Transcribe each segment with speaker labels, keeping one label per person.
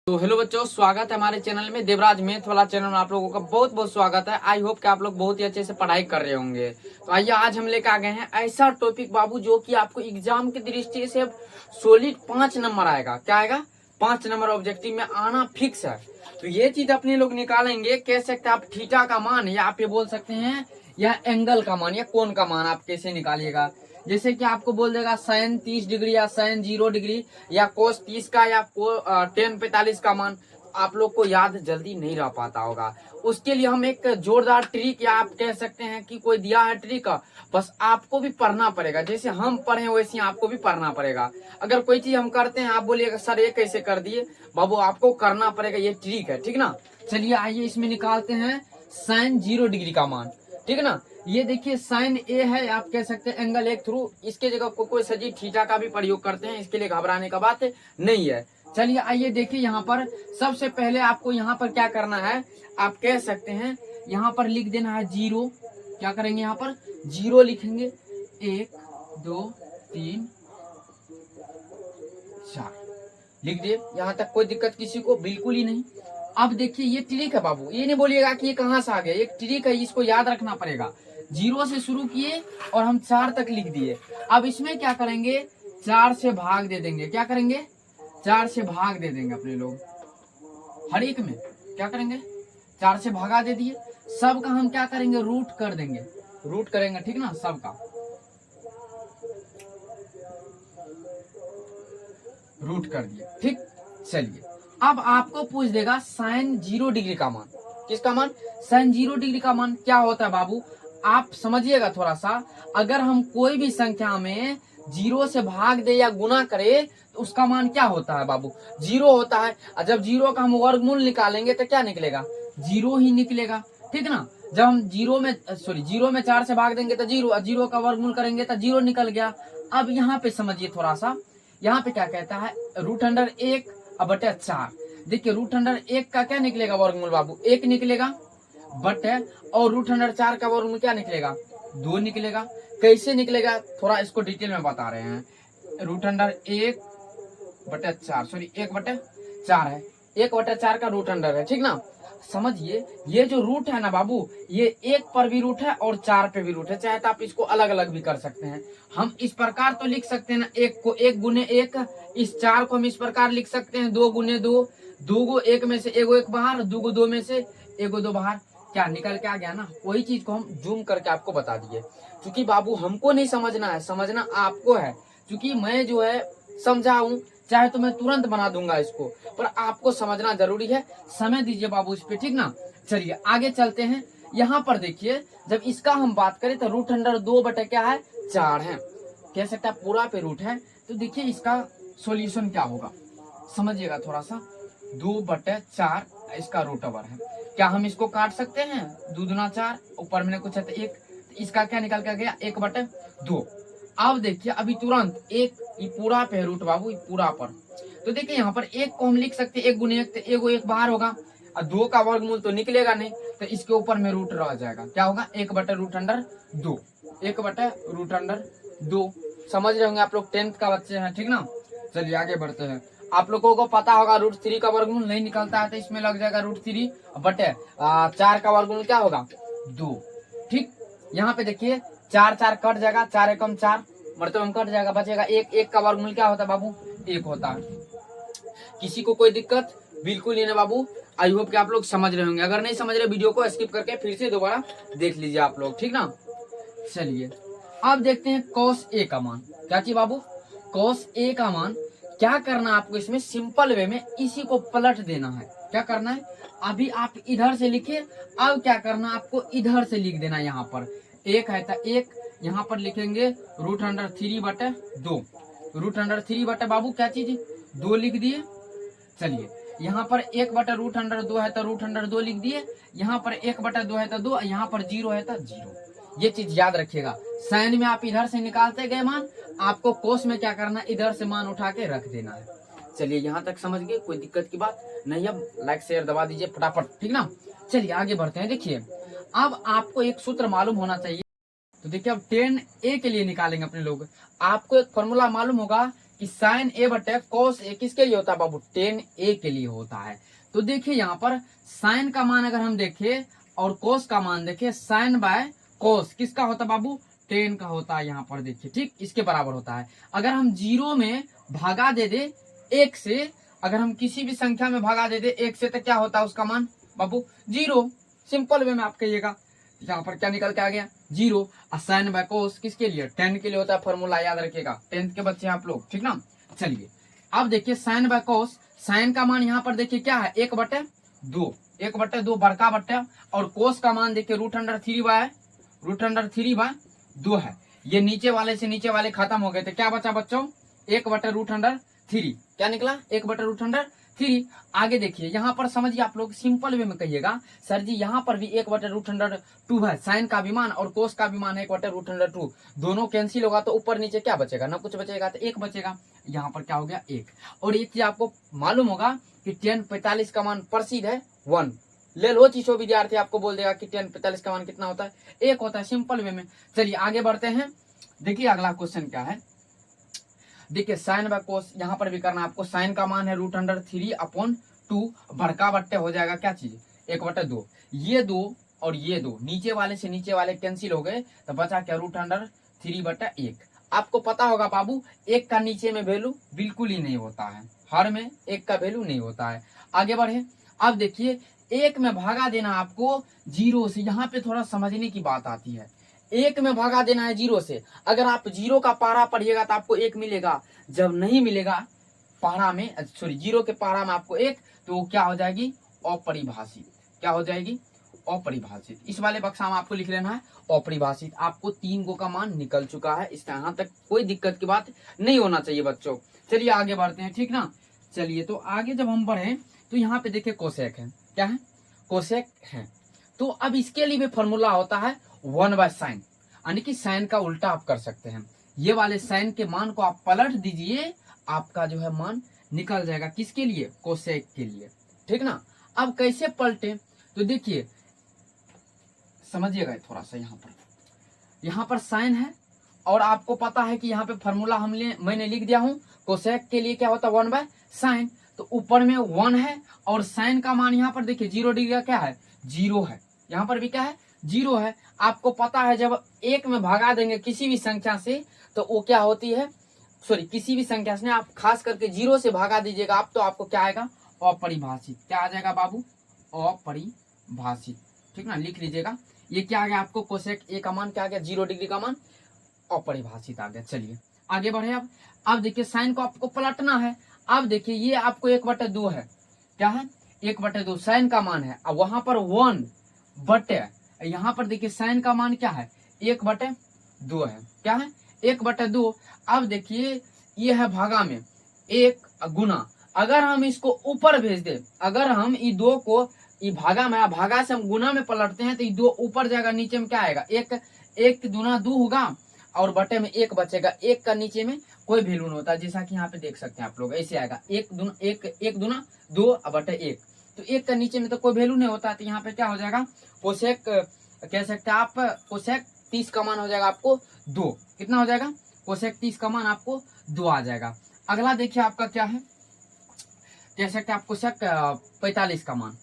Speaker 1: तो हेलो बच्चों, स्वागत है हमारे चैनल में। देवराज मैथ वाला चैनल में आप लोगों का बहुत बहुत स्वागत है। आई होप कि आप लोग बहुत ही अच्छे से पढ़ाई कर रहे होंगे। तो आइए आज हम लेकर आ गए हैं ऐसा टॉपिक बाबू जो कि आपको एग्जाम की दृष्टि से सॉलिड 5 नंबर आएगा। क्या आएगा? 5 नंबर ऑब्जेक्टिव में आना फिक्स है। तो ये चीज अपने लोग निकालेंगे। कह सकते हैं आप थीटा का मान, या आप ये बोल सकते हैं या एंगल का मान या कोण का मान आप कैसे निकालिएगा। जैसे कि आपको बोल देगा साइन 30 डिग्री या साइन 0 डिग्री या कोस 30 का या टेन 45 का मान आप लोग को याद जल्दी नहीं रह पाता होगा। उसके लिए हम एक जोरदार ट्रिक, या आप कह सकते हैं कि कोई दिया है ट्रिक, बस आपको भी पढ़ना पड़ेगा। जैसे हम पढ़े वैसे आपको भी पढ़ना पड़ेगा। अगर कोई चीज हम करते हैं, आप बोलिएगा सर ये कैसे कर दिए, बाबू आपको करना पड़ेगा, ये ट्रिक है, ठीक ना। चलिए आइए इसमें निकालते हैं साइन 0 डिग्री का मान, ठीक है ना। ये देखिए साइन ए है, आप कह सकते हैं एंगल एक थ्रू, इसके जगह कोई सजी थीटा का भी प्रयोग करते हैं। इसके लिए घबराने का बात नहीं है। चलिए आइए देखिए, यहाँ पर सबसे पहले आपको यहाँ पर क्या करना है, आप कह सकते हैं यहाँ पर लिख देना है 0। क्या करेंगे, यहाँ पर 0 लिखेंगे। 1 2 3 4 लिख दिए। यहाँ तक कोई दिक्कत किसी को बिल्कुल ही नहीं। अब देखिए ये ट्रिक है बाबू, ये नहीं बोलिएगा कि ये कहाँ से आ गया, एक ट्रिक है, इसको याद रखना पड़ेगा। 0 से शुरू किए और हम 4 तक लिख दिए। अब इसमें क्या करेंगे, 4 से भाग दे देंगे। क्या करेंगे, 4 से भाग दे देंगे अपने लोग। हर एक में क्या करेंगे, 4 से भागा दे दिए। सबका हम क्या करेंगे, रूट कर देंगे, रूट करेंगे, ठीक ना। सबका रूट कर दिए, ठीक। चलिए अब आपको पूछ देगा साइन 0 डिग्री का मान। किसका मान? साइन 0 डिग्री का मान क्या होता है बाबू, आप समझिएगा थोड़ा सा। अगर हम कोई भी संख्या में 0 से भाग दे या गुना करे तो उसका मान क्या होता है बाबू, 0 होता है। और जब 0 का हम वर्गमूल निकालेंगे तो क्या निकलेगा, 0 ही निकलेगा, ठीक ना। जब हम 0 में 4 से भाग देंगे तो 0, 0 का वर्गमूल करेंगे तो 0 निकल गया। अब यहाँ पे समझिए थोड़ा सा, यहाँ पे क्या कहता है, √1 बटे 4। देखिए √1 का क्या निकलेगा वर्गमूल बाबू, 1 निकलेगा, बटे और √4 का वर्गमूल क्या निकलेगा, 2 निकलेगा। कैसे निकलेगा थोड़ा इसको डिटेल में बता रहे हैं। √1 बटे 4, सॉरी 1 बटे 4 है, 1 बटे 4 का √, है, ठीक ना। समझिए ये जो रूट है ना बाबू, ये 1 पर भी रूट है और 4 पे भी रूट है। चाहे तो आप इसको अलग अलग भी कर सकते हैं। हम इस प्रकार तो लिख सकते हैं ना, 1 को 1 गुने 1, इस 4 को हम इस प्रकार लिख सकते हैं 2 गुने 2, 2 को 1 में से 1 बाहर, 2 को 2 में से 1 2 बाहर। क्या निकल के आ गया ना, वही चीज को हम जूम करके आपको बता दिए। क्योंकि बाबू हमको नहीं समझना है, समझना आपको है। क्योंकि मैं जो है समझाऊं, चाहे तो मैं तुरंत बना दूंगा इसको, पर आपको समझना जरूरी है। समय दीजिए बाबू इस पे, ठीक ना। चलिए आगे चलते हैं। यहाँ पर देखिए जब इसका हम बात करें तो √2 बटे क्या है, 4 है। कह सकते हैं पूरा पे रूट है। तो देखिए इसका सॉल्यूशन क्या होगा, समझिएगा थोड़ा सा। 2 बटे 4 इसका √, है। क्या हम इसको काट सकते हैं, 2 दूना 4, ऊपर में कुछ है तो 1, इसका क्या निकल कर गया, 1 बटे 2। अब देखिए अभी तुरंत 1, ये पूरा पे रूट बाबू, ये पूरा पर। तो देखिए यहाँ पर 1 को हम लिख सकते हैं 1 गुने 1, तो 1 बाहर होगा और 2 का वर्गमूल तो निकलेगा नहीं, तो इसके ऊपर में रूट रह जाएगा। क्या होगा, 1 बटे √2, 1 बटे √2। समझ रहे होंगे आप लोग, 10th का बच्चे हैं, ठीक ना। चलिए आगे बढ़ते हैं। आप लोगों को पता होगा √3 का वर्गमूल नहीं निकलता है तो इसमें लग जाएगा √3 बटे 4 का वर्गमूल क्या होगा, 2, ठीक। यहाँ पे देखिए 4 4 कट जाएगा, 4 एकम 4 मतलब कट जाएगा, बचेगा 1, 1 का वर्गमूल क्या होता है बाबू, 1 होता है। किसी को कोई दिक्कत बिल्कुल नहीं ना बाबू। आई होप कि आप लोग समझ रहे होंगे। अगर नहीं समझ रहे वीडियो को स्किप करके फिर से दोबारा देख लीजिए आप लोग, ठीक ना। चलिए अब देखते हैं cos A का मान। क्या चाहिए बाबू, cos A का मान क्या करना है आपको, इसमें सिंपल वे में इसी को पलट देना है। क्या करना है, अभी आप इधर से लिखिए, अब क्या करना आपको इधर से लिख देना। यहाँ पर 1 है तो 1, यहाँ पर लिखेंगे √3 बटे 2, √3 बटे बाबू क्या चीज, 2 लिख दिए। चलिए यहाँ पर 1 बटे √2 है तो √2 लिख दिए, यहाँ पर 1 बटे 2 है तो 2, यहाँ पर 0 है तो 0। ये चीज याद रखिएगा। साइन में आप इधर से निकालते गए मान, आपको कोस में क्या करना, इधर से मान उठा के रख देना है। चलिए यहाँ तक समझ गए, कोई दिक्कत की बात नहीं। अब लाइक शेयर दबा दीजिए फटाफट, ठीक ना। चलिए आगे बढ़ते हैं। देखिए अब आपको एक सूत्र मालूम होना चाहिए। तो देखिए अब 10A के लिए निकालेंगे अपने लोग। आपको एक फॉर्मूला मालूम होगा कि साइन ए बटे कॉस ए किसके लिए होता है बाबू, टेन ए के लिए होता है। तो देखिए यहाँ पर साइन का मान अगर हम देखें और कोस का मान देखें, साइन बाय कोस किसका होता है बाबू, टेन का होता है। यहाँ पर देखिए ठीक इसके बराबर होता है। अगर हम जीरो में भागा दे दे एक से, अगर हम किसी भी संख्या में भागा दे दे एक से, तो क्या होता है उसका मान बाबू, जीरो। सिंपल वे में आप कहिएगा, यहाँ पर क्या निकल के आ गया, जीरो। साइन बाय कोस किसके लिए, टेन के लिए होता है। फॉर्मूला याद रखिएगा, 10th के बच्चे आप लोग, ठीक ना। चलिए अब देखिए साइन बाय कोस, साइन का मान यहाँ पर देखिए क्या है, 1/2, 1/2 बड़का बट्टे, और कोस का मान देखिए √3/2 है। ये नीचे वाले से नीचे वाले खत्म हो गए थे, क्या बचा बच्चों, 1/√3। क्या निकला, 1/√3। आगे देखिए यहाँ पर समझिए आप लोग, सिंपल वे में कहिएगा सर जी यहाँ पर भी 1/√2 है, साइन का भी मान और कोस का भी मान है 1/√2। दोनों कैंसिल होगा तो ऊपर नीचे क्या बचेगा, ना कुछ बचेगा, तो 1 बचेगा। यहाँ पर क्या हो गया, 1। और एक चीज आपको मालूम होगा कि 1045 का मान प्रसिद्ध है 1। ले लो चीजों विद्यार्थी आपको बोल देगा कि 1045 का मान कितना होता है, 1 होता है, सिंपल वे में। चलिए आगे बढ़ते हैं। देखिए अगला क्वेश्चन क्या है, देखिए साइन बाय कोस यहाँ पर भी करना आपको। साइन का मान है √3/2, बड़का बट्टे हो जाएगा क्या चीज, 1/2। ये दो और ये दो नीचे वाले से नीचे वाले कैंसिल हो गए, तो बचा क्या, √3/1। आपको पता होगा बाबू, एक का नीचे में वैल्यू बिल्कुल ही नहीं होता है, हर में एक का वैल्यू नहीं होता है। आगे बढ़े। अब देखिए एक में भागा देना आपको जीरो से, यहाँ पे थोड़ा समझने की बात आती है। एक में भागा देना है जीरो से। अगर आप जीरो का पारा पढ़िएगा तो आपको 1 मिलेगा, जब नहीं मिलेगा पारा में, सॉरी जीरो के पारा में आपको 1, तो क्या हो जाएगी, अपरिभाषित। क्या हो जाएगी, अपरिभाषित। इस वाले बक्सा में आपको लिख लेना है अपरिभाषित। आपको 3 गो का मान निकल चुका है, इस यहाँ तक कोई दिक्कत की बात नहीं होना चाहिए बच्चों। चलिए आगे बढ़ते हैं, ठीक ना। चलिए तो आगे जब हम बढ़े तो यहाँ पे देखिए कोसेक है, क्या है, कोसेक है। तो अब इसके लिए भी फॉर्मूला होता है 1/sin, यानी कि साइन का उल्टा आप कर सकते हैं। ये वाले साइन के मान को आप पलट दीजिए, आपका जो है मान निकल जाएगा किसके लिए, कोसेक के लिए, ठीक ना। अब कैसे पलटे, तो देखिए समझिएगा थोड़ा सा। यहाँ पर साइन है और आपको पता है कि यहाँ पे फॉर्मूला मैंने लिख दिया हूँ। कोसेक के लिए क्या होता है, 1/sin। तो ऊपर में 1 है और साइन का मान यहाँ पर देखिए 0 डिग्री का क्या है, 0 है। यहाँ पर भी क्या है, 0 है। आपको पता है जब एक में भागा देंगे किसी भी संख्या से तो वो क्या होती है, सॉरी किसी भी संख्या से आप खास करके 0 से भागा दीजिएगा आप, तो आपको क्या आएगा, अपरिभाषित। क्या आ जाएगा बाबू, अपरिभाषित, ठीक ना, लिख लीजिएगा। ये क्या आ गया आपको, कोसेक ए का मान क्या आ गया, 0 डिग्री का मान अपरिभाषित आ गया। चलिए आगे बढ़े। अब देखिए साइन को आपको पलटना है। अब देखिए ये आपको 1/2 है, क्या है, 1/2 साइन का मान है। अब वहां पर 1 बटे, यहाँ पर देखिए साइन का मान क्या है, 1/2 है, क्या है, 1/2। अब देखिए ये है भागा में 1 गुना, अगर हम इसको ऊपर भेज दे, अगर हम ये 2 को ये भागा में, भागा से हम गुना में पलटते हैं तो ये 2 ऊपर जाएगा, नीचे में क्या आएगा, 1 दूना 2 होगा और बटे में 1 बचेगा। 1 का नीचे में कोई वैल्यू नहीं होता, जैसा कि यहाँ पे देख सकते हैं आप लोग, ऐसे आएगा 1 दूना 2 बटे 1। तो 1 का नीचे में तो कोई वैल्यू नहीं होता, तो यहाँ पे क्या हो जाएगा, कोसेक कह सकते हैं आप, कोसेक 30 का मान हो जाएगा आपको 2। कितना हो जाएगा, कोसेक 30 का मान आपको 2 आ जाएगा। अगला देखिए आपका क्या है, कह सकते हैं आप कोसेक 45 का मान।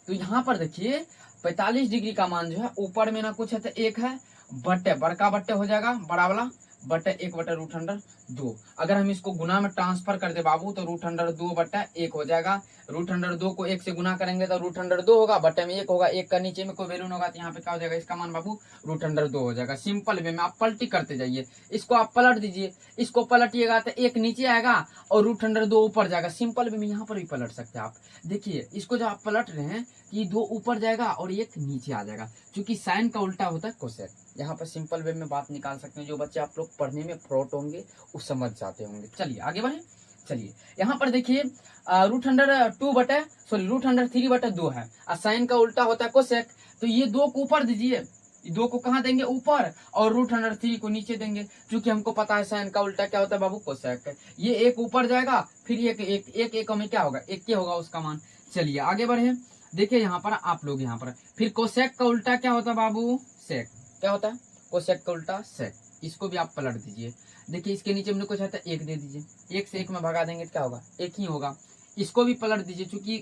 Speaker 1: तो यहाँ पर देखिए 45 डिग्री का मान जो है ऊपर में ना कुछ है तो 1 है, बट्टे बड़का बट्टे हो जाएगा बड़ा वाला, बटे 1/√2। अगर हम इसको गुना में ट्रांसफर कर दे बाबू तो √2/1 हो जाएगा। √2 को 1 से गुना करेंगे तो √2 होगा, बटे में 1 होगा, 1 का नीचे में कोई वैल्यू नहीं होगा, तो यहाँ पे क्या हो जाएगा, इसका मान बाबू √2 हो जाएगा। सिंपल वे में आप पलटी करते जाइए, इसको आप पलट दीजिए, इसको पलटिएगा तो 1 नीचे आएगा और √2 ऊपर जाएगा। सिंपल वे में यहाँ पर भी पलट सकते हैं आप। देखिए इसको जब आप पलट रहे हैं कि 2 ऊपर जाएगा और 1 नीचे आ जाएगा, क्योंकि साइन का उल्टा होता है कोसेक। यहाँ पर सिंपल वे में बात निकाल सकते हैं, जो बच्चे आप लोग पढ़ने में फ्रॉड होंगे वो समझ जाते होंगे। चलिए आगे बढ़े। चलिए यहाँ पर देखिए √3/2 है और साइन का उल्टा होता है कोसेक। तो ये 2 को ऊपर दीजिए, 2 को कहाँ देंगे, ऊपर, और √3 को नीचे देंगे, क्योंकि हमको पता है साइन का उल्टा क्या होता है बाबू, कोसेक। ये 1 ऊपर जाएगा, फिर एक में क्या होगा, 1 होगा उसका मान। चलिए आगे बढ़े। देखिए यहाँ पर आप लोग, यहाँ पर फिर कोसेक का उल्टा क्या होता है बाबू, सेक। क्या होता है, कोसेक का उल्टा सेक। इसको भी आप पलट दीजिए, देखिए इसके नीचे हमने कुछ आता है, 1 दे दीजिए, 1 से 1 में भगा देंगे तो क्या होगा, 1 ही होगा। इसको भी पलट दीजिए, चूंकि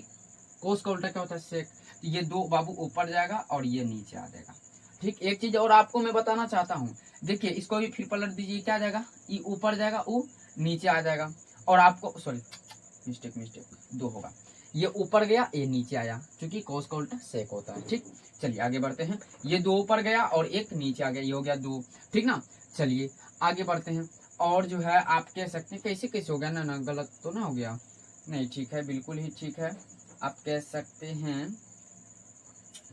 Speaker 1: कोस का उल्टा क्या होता है, सेक। तो ये 2 बाबू ऊपर जाएगा और ये नीचे आ जाएगा। ठीक, एक चीज और आपको मैं बताना चाहता हूँ, देखिए इसको भी फिर पलट दीजिए, क्या आ जाएगा, ये ऊपर जाएगा, वो नीचे आ जाएगा। और आपको सॉरी मिस्टेक 2 होगा, ये ऊपर गया, ये नीचे आया, क्योंकि कोस का उल्टा सेक होता है। ठीक, चलिए आगे बढ़ते हैं। ये 2 ऊपर गया और 1 नीचे आ गया, ये हो गया 2। ठीक ना, चलिए आगे बढ़ते हैं। और जो है आप कह सकते हैं, कैसे कैसे हो गया ना, गलत तो ना हो गया, नहीं ठीक है, बिल्कुल ही ठीक है, आप कह सकते हैं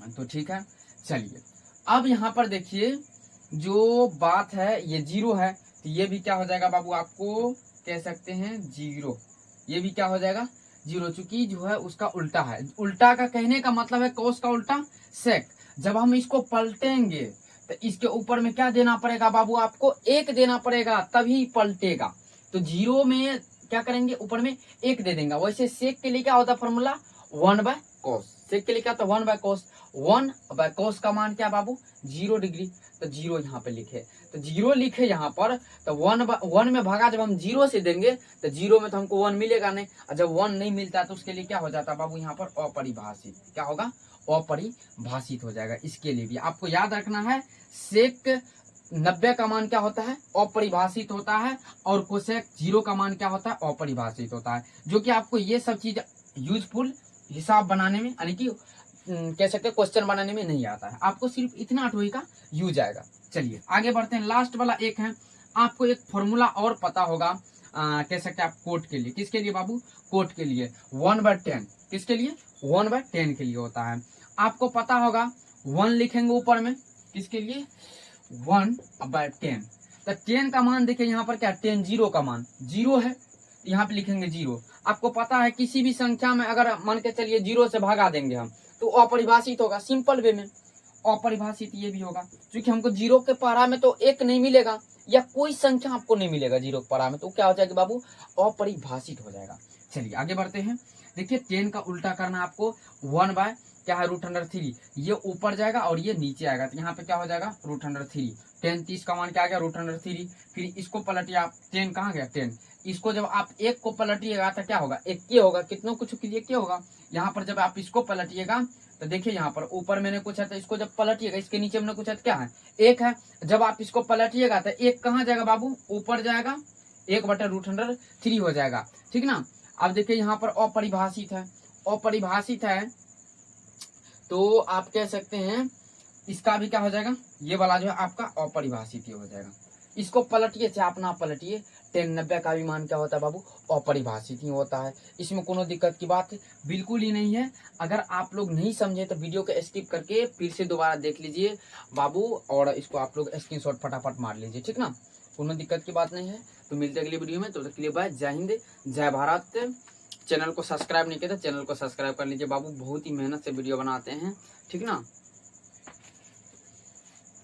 Speaker 1: तो ठीक है। चलिए अब यहाँ पर देखिए जो बात है, ये 0 है, तो ये भी क्या हो जाएगा बाबू, आपको कह सकते हैं 0, ये भी क्या हो जाएगा 0, चूंकि जो है उसका उल्टा है। उल्टा का कहने का मतलब है कोस का उल्टा सेक। जब हम इसको पलटेंगे तो इसके ऊपर में क्या देना पड़ेगा बाबू, आपको 1 देना पड़ेगा, तभी पलटेगा। तो 0 में क्या करेंगे, ऊपर में 1 दे देंगे। वैसे सेक के लिए क्या होता है फॉर्मूला, 1/cos। सेक के लिए क्या होता है, 1/cos। 1/cos का मान क्या बाबू, 0 डिग्री। तो 0 यहाँ पे लिखे, तो 0 लिखे यहाँ पर, तो 1 में भागा जब हम 0 से देंगे तो 0 में तो हमको 1 मिलेगा नहीं, और जब 1 नहीं मिलता तो उसके लिए क्या हो जाता है बाबू, यहाँ पर अपरिभाषित। क्या होगा, अपरिभाषित हो जाएगा। इसके लिए भी आपको याद रखना है, सेक 90 का मान क्या होता है, अपरिभाषित होता है, और कोसेक 0 का मान क्या होता है, अपरिभाषित होता है। जो कि आपको ये सब चीज यूजफुल हिसाब बनाने में, यानी कि कह सकते हैं क्वेश्चन बनाने में नहीं आता है, आपको सिर्फ इतना 8वीं का यूज आएगा। चलिए आगे बढ़ते हैं, लास्ट वाला एक है, आपको एक फॉर्मूला और पता होगा, कह सकते हैं आप कोट के लिए। किसके लिए बाबू, कोट के लिए 1/10। किसके लिए, 1/10 के लिए होता है। आपको पता होगा 1 लिखेंगे ऊपर में, किसके लिए, 1/10। तो 10 का मान देखिए यहाँ पर क्या, 10 0 का मान 0 है, यहाँ पे लिखेंगे 0। आपको पता है किसी भी संख्या में अगर मान के चलिए 0 से भगा देंगे हम, तो अपरिभाषित होगा, सिंपल वे में अपरिभाषित ये भी होगा, क्योंकि हमको 0 के पारा में तो 1 नहीं मिलेगा, या कोई संख्या आपको नहीं मिलेगा 0 के पारा में, तो क्या हो जाएगा बाबू, अपरिभाषित हो जाएगा। चलिए आगे बढ़ते हैं। देखिए 10 का उल्टा करना आपको, 1 बाय क्या है, √3। ये ऊपर जाएगा और ये नीचे आएगा, तो यहाँ पे क्या हो जाएगा, √3। 10 30 का मान क्या आ गया, √3। फिर इसको पलटिए आप, 10 कहाँ गया, 10। इसको जब आप 1 को पलटिएगा तो क्या होगा, 1 के होगा, कितनों कुछ कीजिए क्या होगा। यहाँ पर जब आप इसको पलटिएगा तो देखिए यहाँ पर ऊपर मैंने कुछ है, तो इसको जब पलटिएगा, इसके नीचे मैंने कुछ है, क्या है, 1 है। जब आप इसको पलटिएगा तो 1 कहाँ जाएगा बाबू, ऊपर जाएगा, 1/√3 हो जाएगा। ठीक ना। अब देखिए यहाँ पर अपरिभाषित है, अपरिभाषित है, तो आप कह सकते हैं इसका भी क्या हो जाएगा, ये वाला जो है आपका अपरिभाषित ही हो जाएगा। इसको पलटिए, चाहे अपना पलटिए, 10 90 का भी मान क्या होता है बाबू, अपरिभाषित ही होता है। इसमें कोनो दिक्कत की बात बिल्कुल ही नहीं है। अगर आप लोग नहीं समझे तो वीडियो को स्किप करके फिर से दोबारा देख लीजिए बाबू, और इसको आप लोग स्क्रीनशॉट फटाफट मार लीजिए। ठीक ना, कोनो दिक्कत की बात नहीं है। तो मिलते अगली वीडियो में, तो तक के लिए बाय, जय हिंद जय भारत। चैनल को सब्सक्राइब नहीं किया तो चैनल को सब्सक्राइब कर लीजिए बाबू, बहुत ही मेहनत से वीडियो बनाते हैं। ठीक ना।